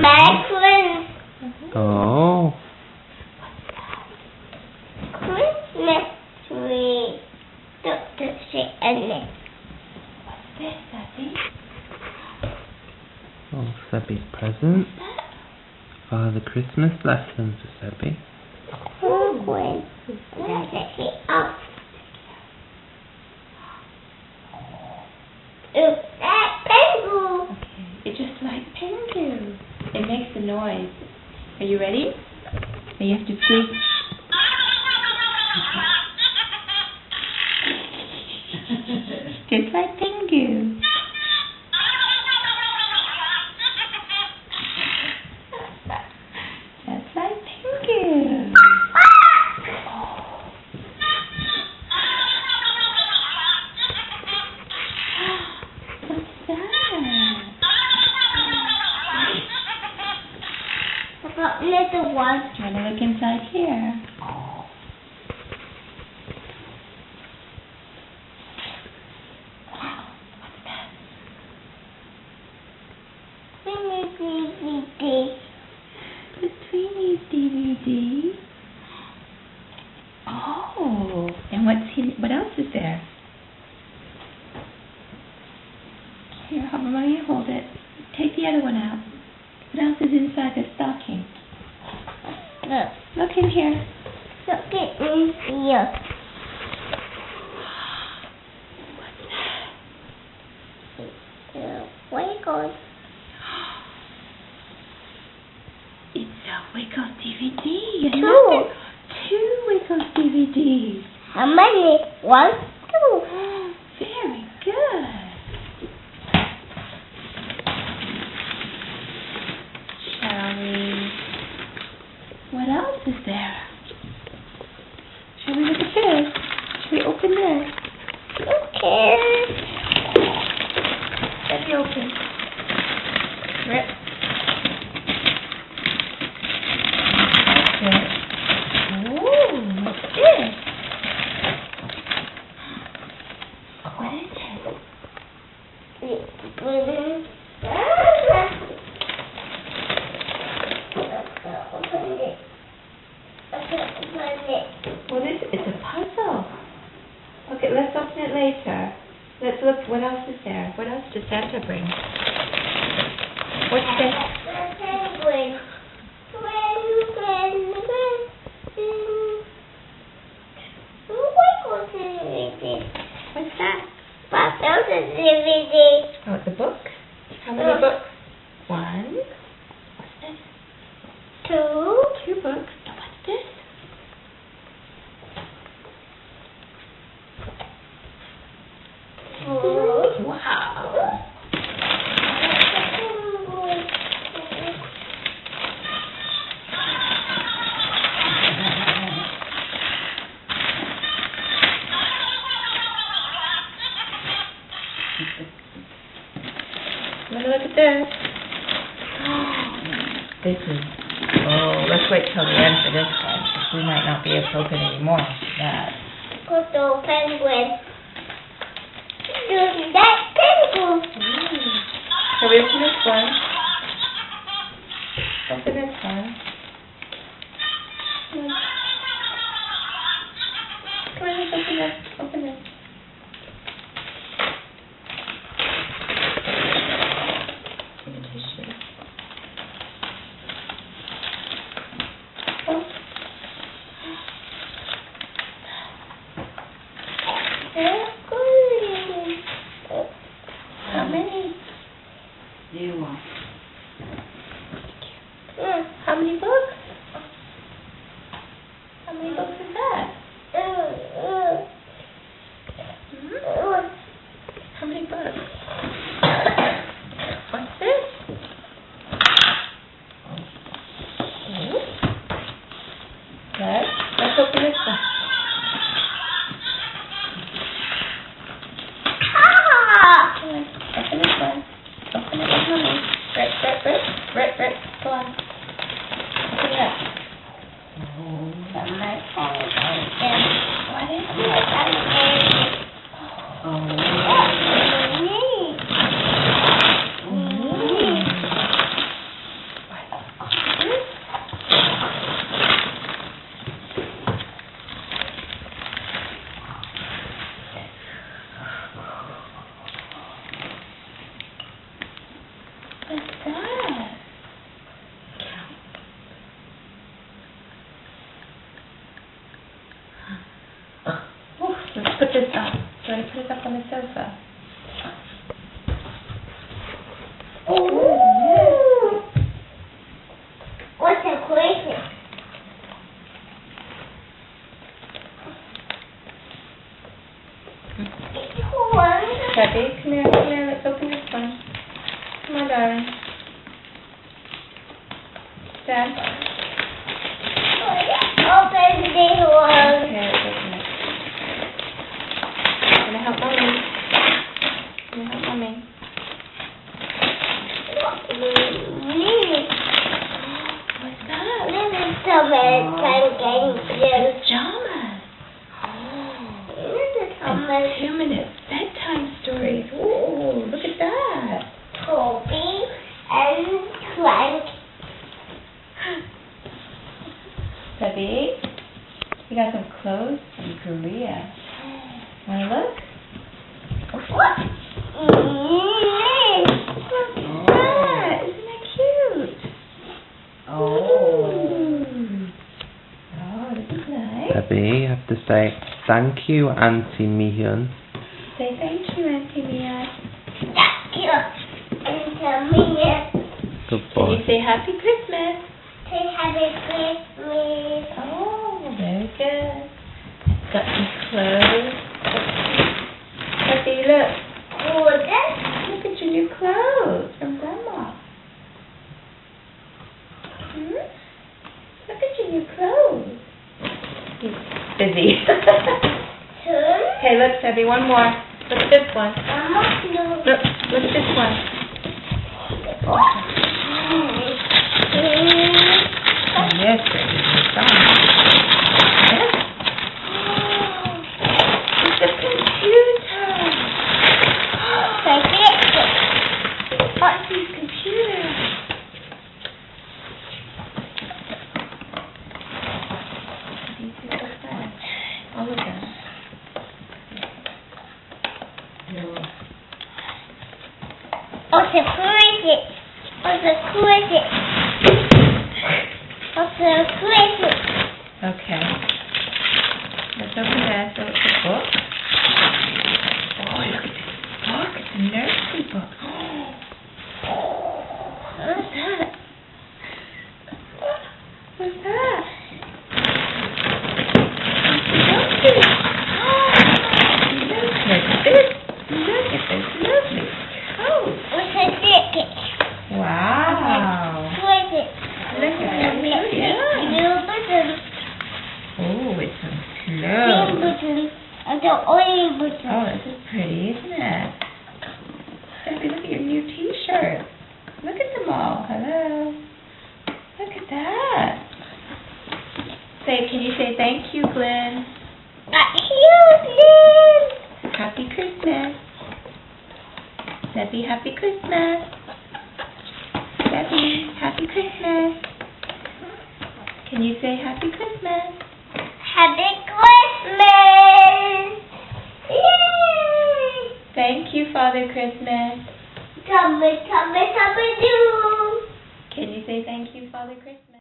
Macaron. Oh. Christmas tree. Dr. Satan. What's this, Sebby? Oh, Sebby's present. The Christmas lessons for Sebby. Penguin. Let's take it up. That penguin. Okay, it's just like penguin. It makes the noise. Are you ready? So you have to squeeze. Just like penguin. Just like penguin. What's that? I got little one. Do you want to look inside here? DVD. The Tweenies DVD. Oh, and what else is there? Here, how about you hold it? Take the other one out. What else is inside the stocking? Look. Look in here. Look at me here. Wiggles. It's a Wiggles DVD. Two. Two Wiggles DVDs. How many? One, two. Very good. Shall we? What else is there? Shall we look at this? Shall we open this? Okay. Let me open. Rip. That's it. Ooh, what's this? What is it? Well, it's a puzzle. Okay, let's open it later. Let's look. What else is there? What else does Santa bring? What's this? Penguin. What's that? There's a DVD. Oh, it's a book. How many books? One. What's this? Two. Two books. Now what's this? Wow. Let me look at this. This is. Oh, let's wait till the end for this one. 'Cause we might not be able to open any more after that. Little penguin. Look, that penguin. So we open this one. Open this one. Come on, let's open this. Open this. Give me a tissue. Oh. How many? Zero. How many books? How many books is that? How many books? What's this? Let's open this one. Come on, open this one. Open it with mommy. Rip. Go on. Open it up. What is it? sofa. Ooh. What's a question? Debbie, come here, let's open this one. Come on, darling. Stand. Open this one. Okay, let's open it. Gonna help mommy. What's that? This is some American games. Pajamas. This is some And 2-minute bedtime stories. Ooh, look at that. Toby and Frank. Debbie, you got some clothes from Korea. Wanna look? What? What's that? Isn't that cute? Oh. Oh, this is nice. Debbie, you have to say thank you, Auntie Mihyun. Say thank you, Auntie Mia. Thank you. And tell me Good Can you boy. say Happy Christmas? say happy Christmas. Oh, very good. Got some clothes. Debbie, look. Oh, that's Look at your new clothes from Grandma. Look at your new clothes. He's busy. two. Okay, look, Debbie, one more. Look at this one. Almost no. Look at this one. And this is done. Yes. It's a computer. Take it. Auntie's computer. These are so fun. All of them. What's a cricket? What's a cricket? What's a cricket? Okay. Let's open that. So it's a book. Oh, look at this book. It's a nursery book. What's that? What's that? Look at this. Look at this lovely coat. What's a cricket? Wow. Cricket. Look at that. Blue button. Oh, it's some Green clothes. button. And the orange button. Oh, this is pretty, isn't it? Debbie, look at your new t-shirt. Look at them all. Hello. Look at that. Can you say thank you, Glenn? Cute. Happy Christmas. Debbie, happy Christmas. Debbie, happy Christmas. Can you say happy Christmas? Happy Christmas. Yay. Thank you, Father Christmas. Tummy, tummy, tummy, do. Can you say thank you, Father Christmas?